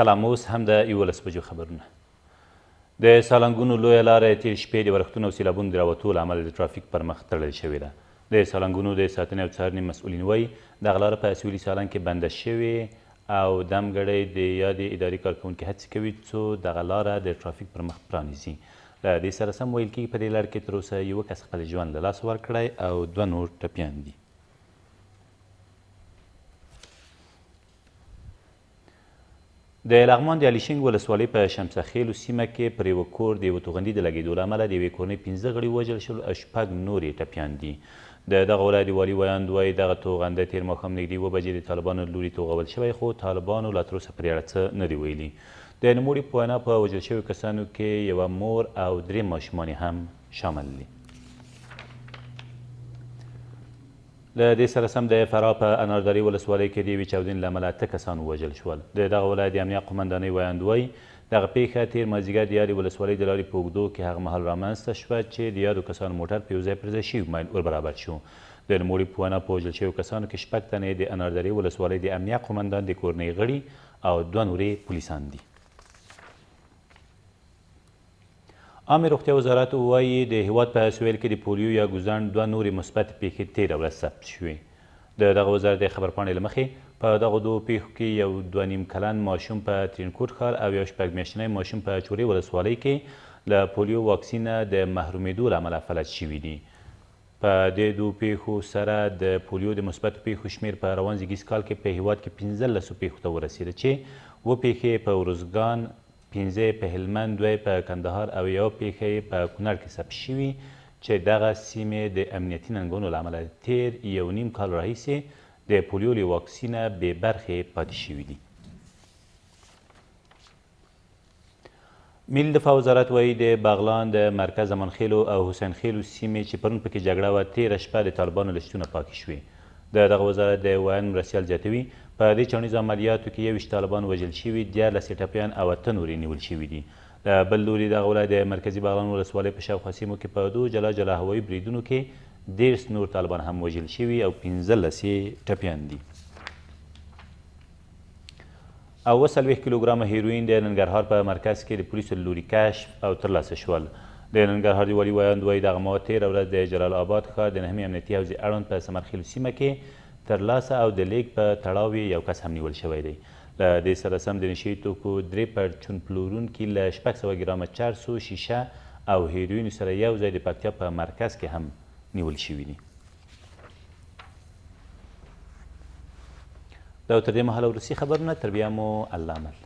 سلام، اوس هم د 11 بجو خبرونه. د سالنګونو لویه لاره تېر شپې د ورښتونو او سیلابونو د راوتو له امله د ټرافیک پر مخ تړل شوې ده. د سالنګونو د ساتنې او څارنې مسؤلین وایي دغه لاره په سویلي سالنګ کې بنده شوې او دمګړی د یادې ادارې کارکوونکي هڅې کوي څو دغه لاره د ټرافیک پر مخ پرانیزي. له دې سره سم ویل کېږي په دې لاره کې تر اوسه یوه کس خپل ژوند له لاسه ورکړی او 2 نور ټپیان دي. د لغمان د الیشنګ ولسوالۍ په شمسه خیلو سیمه کې پر یوه کور د یوه توغندي د لګېدو له امله د یوې کورنۍ 15 غړي ووژل شول او 6 نور یې ټپیان دي. د دغه ولایت والي ویاند وایي دغه توغنده تېر ماښام نږدې 2 بجې د طالبانو له لوري توغول شوی خو طالبانو لا تر اوسه پرې اړه څه نه دي ویلي. د نوموړي په وینا په وژل شویو کسانو کې یوه مور او 3 ماشومان هم شامل دي. له دې سره سم د فراه په انارداري ولسوالۍ کې د یوې چاودنې له امله 8 کسان ووژل شول. د دغه ولایت د امنیه قومندانۍ ویاند وایي دغه پیښه تېر مازدیګر د یادې ولسوالۍ د لارې په اوږدو کې هغه مهال رامنځته شوه چې د یادو کسانو موټر په یو ځای پر ځای شوي مایل ور برابر شو. د نوموړي په وینا په وژل شویو کسانو کې 6 تنې د انارداري ولسوالۍ د امنیه قومندان د کورنۍ غړي او 2 نورې پولیسان دي. عامې روغتیا وزارت وایي د هیواد په سویل کې د پولیو یا ګوزڼ 2 نورې مثبتې پیښې تېره ورځ ثبت شوې. د دغه وزارت د خبرپاڼې له مخې په دغو 2 پیښو کې یو 2.5 کلن ماشوم په ترینکوټ ښار او یو 6 میاشتنی ماشوم په چورې ولسوالۍ کې له پولیو واکسین د محرومېدو له امله فلج شوي دي. په دې 2 پیښو سره د پولیو د مثبتو پیښو شمېر په روان زیږیز کال کې په هیواد کې 15 پیښو ته ورسېده چې 7 پیښې په ارزګان، 5 په هلمند، 2 په کندهار او 1 پیښه په کونړ کې ثبت شوي چې دغه سیمې د امنیتي ننګونو له امله تېر 1.5 کال راهیسې د پولیو له واکسینه بې برخې پاتې شوي دي. ملي دفاع وزارت وایي د بغلان د مرکز زمانخیلو او حسین خیلو سیمې چې پرون پکې جګړه وه تېره شپه د طالبانو له شتونه پاکې شوې. د دغه وزارت د ویاند مرستیال زیاتوي په دې چاڼیزو عملیاتو کې 21 طالبان وژل شوي، 14 ټپیان او 8 نور نیول شوي دي. له بل لوري دغه ولایت د مرکزي بغلان ولسوالۍ په شاوخوا سیمو کې په 2 جلا جلا هوایي بریدونو کې 10 نور طالبان هم وژل شوي او 15 ټپیان دي. او 40 کیلوګرامه هیروین د ننګرهار په مرکز کې د پولیسو له لوري کشف او ترلاسه شول. د ننګرهار د والي ویاند وایي دغه مواد تېره ورځ د جلال آباد ښار د 9 امنیتي حوزې اړوند په سمرخیلو سیمه کې ترلاسه او د لیږد په تړاو یو کس هم نیول شوی دی. له دې سره سم د نشهیي توکو 3 پرچون پلورونکي له 600 ګرامه چرسو، شیشه او هیروینو سره یو ځای د پکتیا په مرکز کې هم نیول شوي دي. دا تر دې مهاله وروستي خبرونه، تر بیا مو الله مل.